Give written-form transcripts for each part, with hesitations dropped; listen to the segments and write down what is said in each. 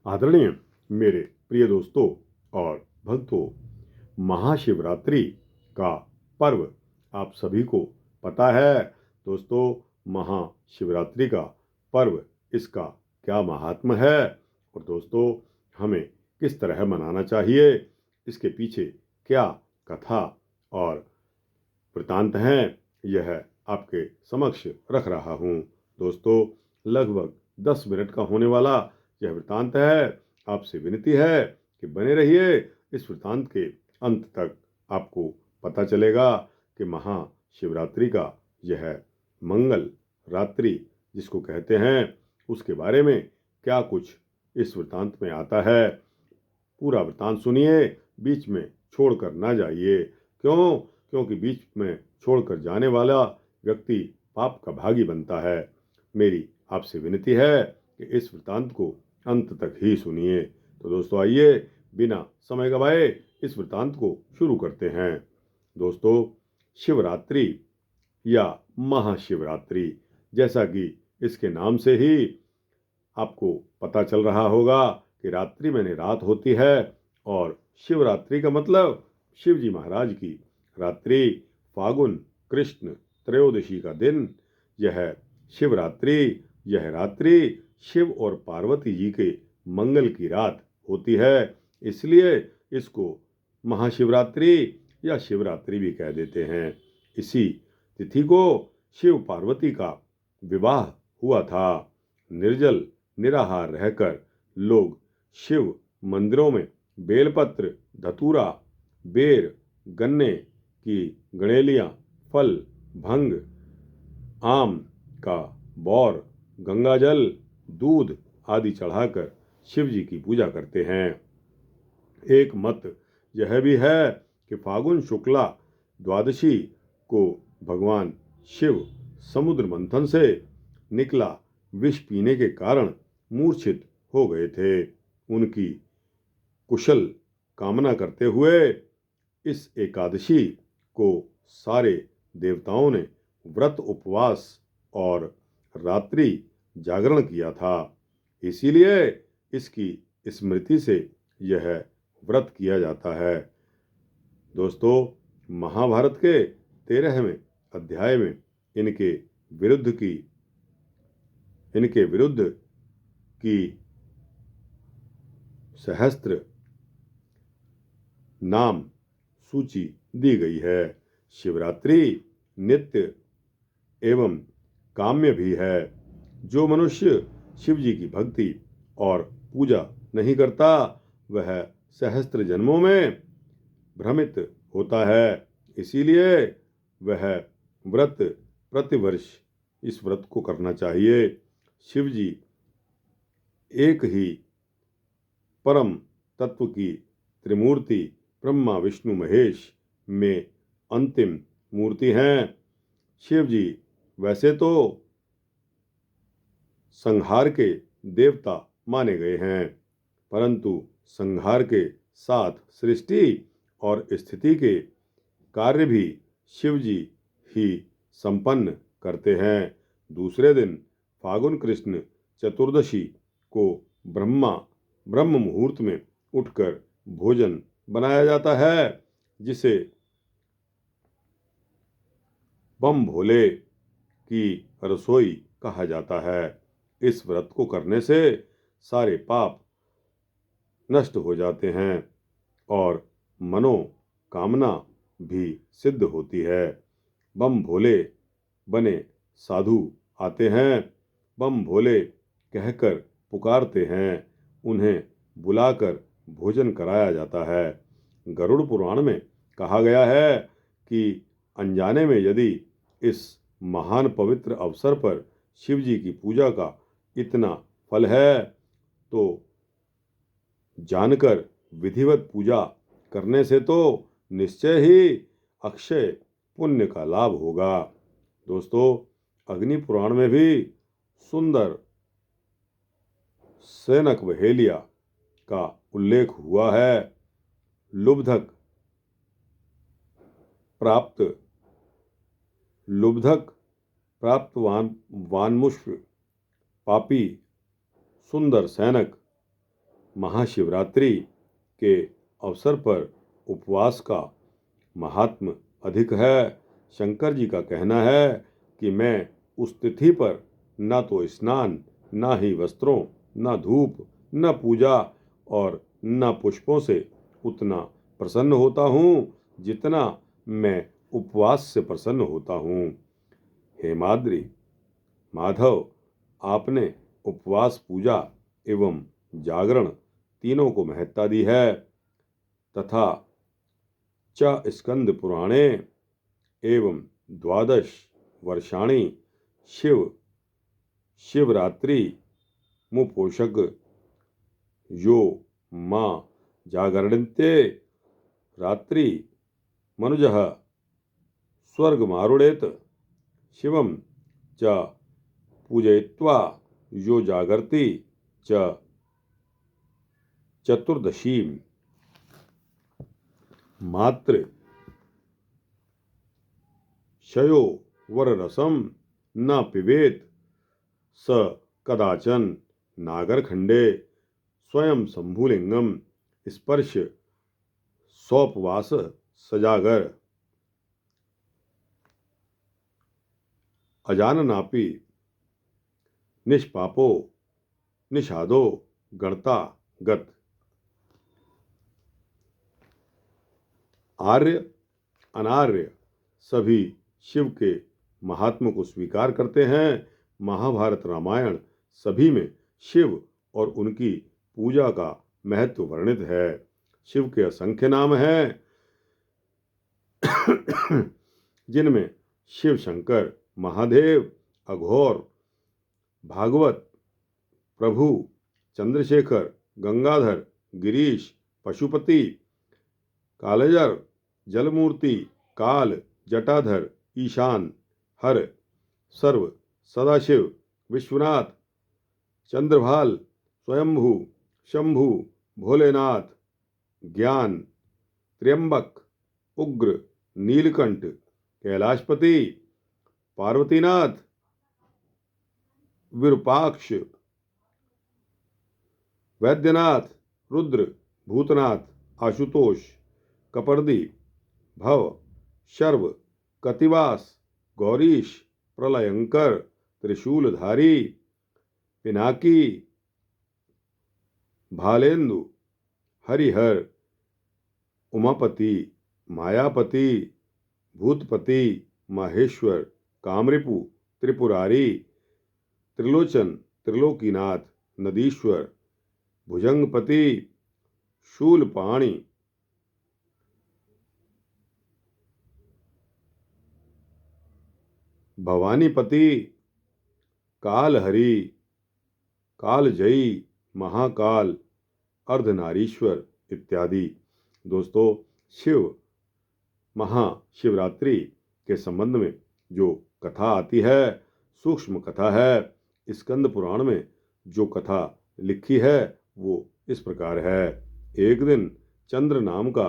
आदरणीय मेरे प्रिय दोस्तों और भक्तों, महाशिवरात्रि का पर्व आप सभी को पता है। दोस्तों, महाशिवरात्रि का पर्व, इसका क्या महात्म्य है और दोस्तों हमें किस तरह मनाना चाहिए, इसके पीछे क्या कथा और वृतांत हैं, यह आपके समक्ष रख रहा हूँ। दोस्तों, लगभग 10 मिनट का होने वाला यह वृतांत है। आपसे विनती है कि बने रहिए। इस वृतांत के अंत तक आपको पता चलेगा कि महाशिवरात्रि का यह मंगल रात्रि जिसको कहते हैं, उसके बारे में क्या कुछ इस वृतांत में आता है। पूरा वृतांत सुनिए, बीच में छोड़कर ना जाइए। क्यों? क्योंकि बीच में छोड़कर जाने वाला व्यक्ति पाप का भागी बनता है। मेरी आपसे विनती है कि इस वृतांत को अंत तक ही सुनिए। तो दोस्तों आइए, बिना समय गवाए इस वृतांत को शुरू करते हैं। दोस्तों, शिवरात्रि या महाशिवरात्रि, जैसा कि इसके नाम से ही आपको पता चल रहा होगा कि रात्रि माने रात होती है और शिवरात्रि का मतलब शिव जी महाराज की रात्रि, फागुन कृष्ण त्रयोदशी का दिन, यह शिवरात्रि, यह रात्रि शिव और पार्वती जी के मंगल की रात होती है। इसलिए इसको महाशिवरात्रि या शिवरात्रि भी कह देते हैं। इसी तिथि को शिव पार्वती का विवाह हुआ था। निर्जल निराहार रहकर लोग शिव मंदिरों में बेलपत्र, धतूरा, बेर, गन्ने की गणेलियां, फल, भंग, आम का बौर, गंगाजल, दूध आदि चढ़ाकर शिव जी की पूजा करते हैं। एक मत यह भी है कि फागुन शुक्ला द्वादशी को भगवान शिव समुद्र मंथन से निकला विष पीने के कारण मूर्छित हो गए थे। उनकी कुशल कामना करते हुए इस एकादशी को सारे देवताओं ने व्रत उपवास और रात्रि जागरण किया था। इसीलिए इसकी स्मृति से यह व्रत किया जाता है। दोस्तों, महाभारत के 13वें अध्याय में इनके विरुद्ध की सहस्त्र नाम सूची दी गई है। शिवरात्रि नित्य एवं काम्य भी है। जो मनुष्य शिव जी की भक्ति और पूजा नहीं करता, वह सहस्त्र जन्मों में भ्रमित होता है। इसीलिए वह व्रत प्रतिवर्ष इस व्रत को करना चाहिए। शिव जी एक ही परम तत्व की त्रिमूर्ति ब्रह्मा विष्णु महेश में अंतिम मूर्ति हैं। शिव जी वैसे तो संहार के देवता माने गए हैं, परंतु संहार के साथ सृष्टि और स्थिति के कार्य भी शिव जी ही संपन्न करते हैं। दूसरे दिन फागुन कृष्ण चतुर्दशी को ब्रह्म मुहूर्त में उठकर भोजन बनाया जाता है, जिसे बम भोले की रसोई कहा जाता है। इस व्रत को करने से सारे पाप नष्ट हो जाते हैं और मनोकामना भी सिद्ध होती है। बम भोले बने साधु आते हैं, बम भोले कहकर पुकारते हैं, उन्हें बुलाकर भोजन कराया जाता है। गरुड़ पुराण में कहा गया है कि अनजाने में यदि इस महान पवित्र अवसर पर शिव जी की पूजा का इतना फल है, तो जानकर विधिवत पूजा करने से तो निश्चय ही अक्षय पुण्य का लाभ होगा। दोस्तों, अग्नि पुराण में भी सुंदर सैनक वहेलिया का उल्लेख हुआ है। लुब्धक प्राप्त वानमुष्य पापी सुंदर सैनक महाशिवरात्रि के अवसर पर उपवास का महात्म्य अधिक है। शंकर जी का कहना है कि मैं उस तिथि पर न तो स्नान, न ही वस्त्रों, न धूप, न पूजा और न पुष्पों से उतना प्रसन्न होता हूँ जितना मैं उपवास से प्रसन्न होता हूँ। हेमाद्रि, माधव, आपने उपवास, पूजा एवं जागरण तीनों को महत्ता दी है तथा च स्कंद पुराणे एवं द्वादश वर्षाणि शिवरात्रि मुपोषक यो मां जागरणते रात्रि मनुजः स्वर्गमारुणेत शिवं च पूजयित्वा यो जागर्ति च चतुर्दशी मात्र शयो वररसम न पिबेत स कदाचन नागरखंडे स्वयं शंभुलिंगम स्पर्श सौपवास सजागर अजाननापि निष्पापो निषादो गणता गत। आर्य अनार्य सभी शिव के महात्म को स्वीकार करते हैं। महाभारत रामायण सभी में शिव और उनकी पूजा का महत्व वर्णित है। शिव के असंख्य नाम हैं जिनमें शिव शंकर, महादेव, अघोर, भागवत, प्रभु, चंद्रशेखर, गंगाधर, गिरीश, पशुपति, कालजर, जलमूर्ति, काल, जटाधर, ईशान, हर, सर्व, सदाशिव, विश्वनाथ, चंद्रभाल, स्वयंभू, शंभु, भोलेनाथ, ज्ञान, त्र्यंबक, उग्र, नीलकंठ, कैलाशपति, पार्वतीनाथ, विरूपाक्ष, वैद्यनाथ, रुद्र, भूतनाथ, आशुतोष, कपर्दी, भव, शर्व, कतिवास, गौरीश, प्रलयंकर, त्रिशूलधारी, पिनाकी, भालेंदु, हरिहर, उमापति, मायापति, भूतपति, माहेश्वर, कामरिपु, त्रिपुरारी, त्रिलोचन, त्रिलोकीनाथ, नदीश्वर, भुजंगपति, शूलपाणि, भवानीपति, कालहरि, कालजयी, महाकाल, अर्धनारीश्वर इत्यादि। दोस्तों, शिव महाशिवरात्रि के संबंध में जो कथा आती है, सूक्ष्म कथा है। स्कंद पुराण में जो कथा लिखी है वो इस प्रकार है। एक दिन चंद्र नाम का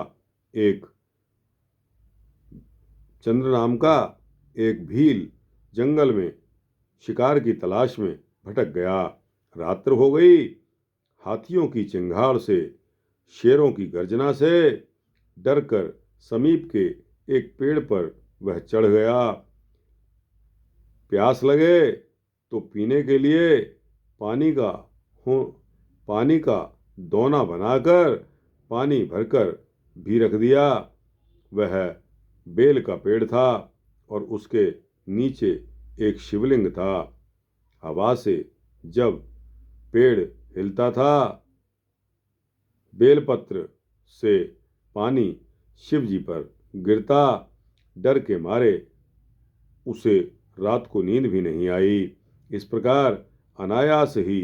एक भील जंगल में शिकार की तलाश में भटक गया। रात्र हो गई। हाथियों की चिंगाड़ से, शेरों की गर्जना से डरकर समीप के एक पेड़ पर वह चढ़ गया। प्यास लगे तो पीने के लिए पानी का दोना बनाकर पानी भरकर भी रख दिया। वह बेल का पेड़ था और उसके नीचे एक शिवलिंग था। हवा से जब पेड़ हिलता था, बेलपत्र से पानी शिव जी पर गिरता। डर के मारे उसे रात को नींद भी नहीं आई। इस प्रकार अनायास ही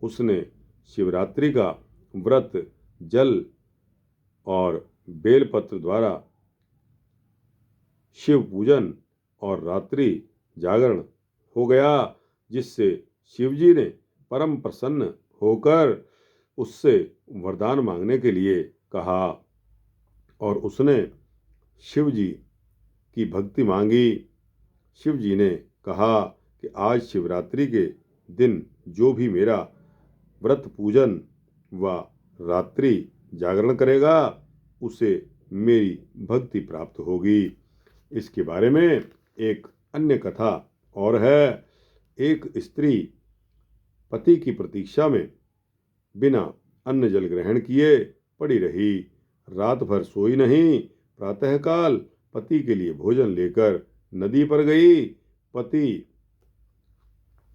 उसने शिवरात्रि का व्रत जल और बेलपत्र द्वारा शिव पूजन और रात्रि जागरण हो गया, जिससे शिवजी ने परम प्रसन्न होकर उससे वरदान मांगने के लिए कहा और उसने शिव जी की भक्ति मांगी। शिव जी ने कहा कि आज शिवरात्रि के दिन जो भी मेरा व्रत पूजन व रात्रि जागरण करेगा उसे मेरी भक्ति प्राप्त होगी। इसके बारे में एक अन्य कथा और है। एक स्त्री पति की प्रतीक्षा में बिना अन्न जल ग्रहण किए पड़ी रही। रात भर सोई नहीं। प्रातःकाल पति के लिए भोजन लेकर नदी पर गई। पति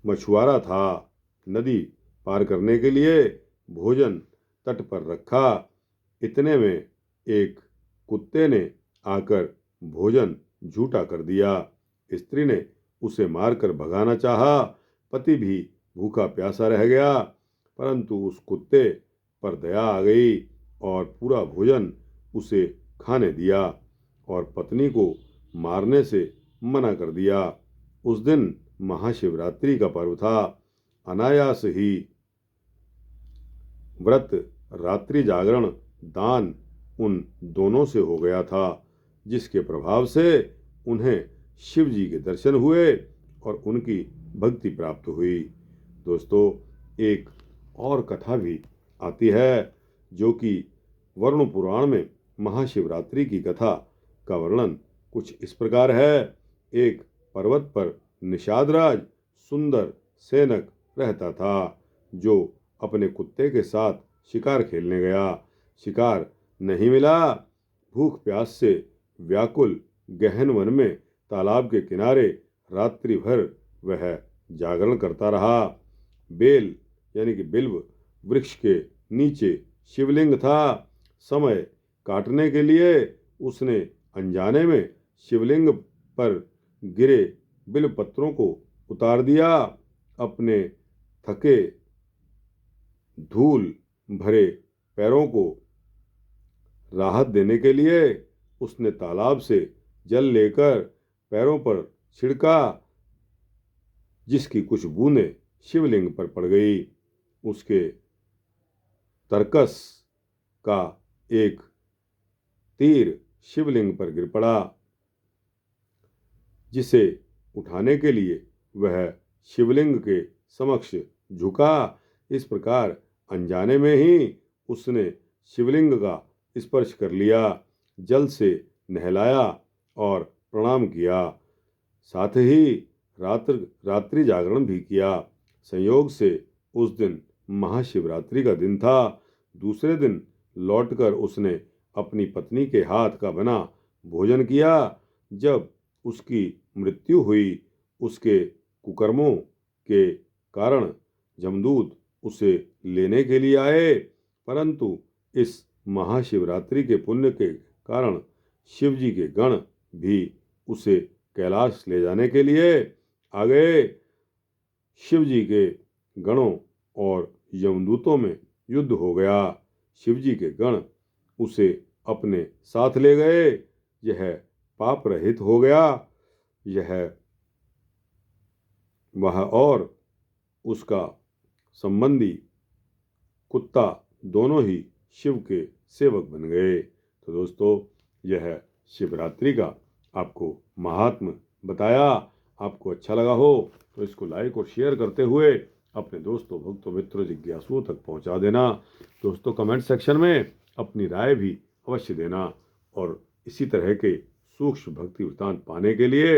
मछुआरा था। नदी पार करने के लिए भोजन तट पर रखा। इतने में एक कुत्ते ने आकर भोजन झूठा कर दिया। स्त्री ने उसे मारकर भगाना चाहा। पति भी भूखा प्यासा रह गया, परंतु उस कुत्ते पर दया आ गई और पूरा भोजन उसे खाने दिया और पत्नी को मारने से मना कर दिया। उस दिन महाशिवरात्रि का पर्व था। अनायास ही व्रत, रात्रि जागरण, दान उन दोनों से हो गया था, जिसके प्रभाव से उन्हें शिव जी के दर्शन हुए और उनकी भक्ति प्राप्त हुई। दोस्तों, एक और कथा भी आती है जो कि वरुण पुराण में महाशिवरात्रि की कथा का वर्णन कुछ इस प्रकार है। एक पर्वत पर निषादराज सुंदर सैनक रहता था, जो अपने कुत्ते के साथ शिकार खेलने गया। शिकार नहीं मिला। भूख प्यास से व्याकुल गहन वन में तालाब के किनारे रात्रि भर वह जागरण करता रहा। बेल यानी कि बिल्व वृक्ष के नीचे शिवलिंग था। समय काटने के लिए उसने अनजाने में शिवलिंग पर गिरे बिल्व पत्रों को उतार दिया। अपने थके धूल भरे पैरों को राहत देने के लिए उसने तालाब से जल लेकर पैरों पर छिड़का, जिसकी कुछ बूंदें शिवलिंग पर पड़ गई। उसके तरकस का एक तीर शिवलिंग पर गिर पड़ा, जिसे उठाने के लिए वह शिवलिंग के समक्ष झुका। इस प्रकार अनजाने में ही उसने शिवलिंग का स्पर्श कर लिया, जल से नहलाया और प्रणाम किया। साथ ही रात्रि जागरण भी किया। संयोग से उस दिन महाशिवरात्रि का दिन था। दूसरे दिन लौटकर उसने अपनी पत्नी के हाथ का बना भोजन किया। जब उसकी मृत्यु हुई, उसके कुकर्मों के कारण जमदूत उसे लेने के लिए आए, परंतु इस महाशिवरात्रि के पुण्य के कारण शिव जी के गण भी उसे कैलाश ले जाने के लिए आ गए। शिव जी के गणों और यमदूतों में युद्ध हो गया। शिव जी के गण उसे अपने साथ ले गए। यह पाप रहित हो गया। यह वह और उसका संबंधी कुत्ता दोनों ही शिव के सेवक बन गए। तो दोस्तों, यह शिवरात्रि का आपको महात्म बताया। आपको अच्छा लगा हो तो इसको लाइक और शेयर करते हुए अपने दोस्तों, भक्तों, मित्रों, जिज्ञासुओं तक पहुंचा देना। दोस्तों, कमेंट सेक्शन में अपनी राय भी अवश्य देना और इसी तरह के सूक्ष्म भक्ति वृत्तांत पाने के लिए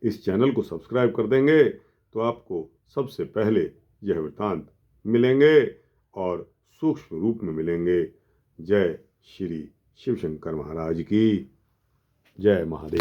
इस चैनल को सब्सक्राइब कर देंगे तो आपको सबसे पहले यह वृत्तांत मिलेंगे और सूक्ष्म रूप में मिलेंगे। जय श्री शिव शंकर महाराज की जय। महादेव।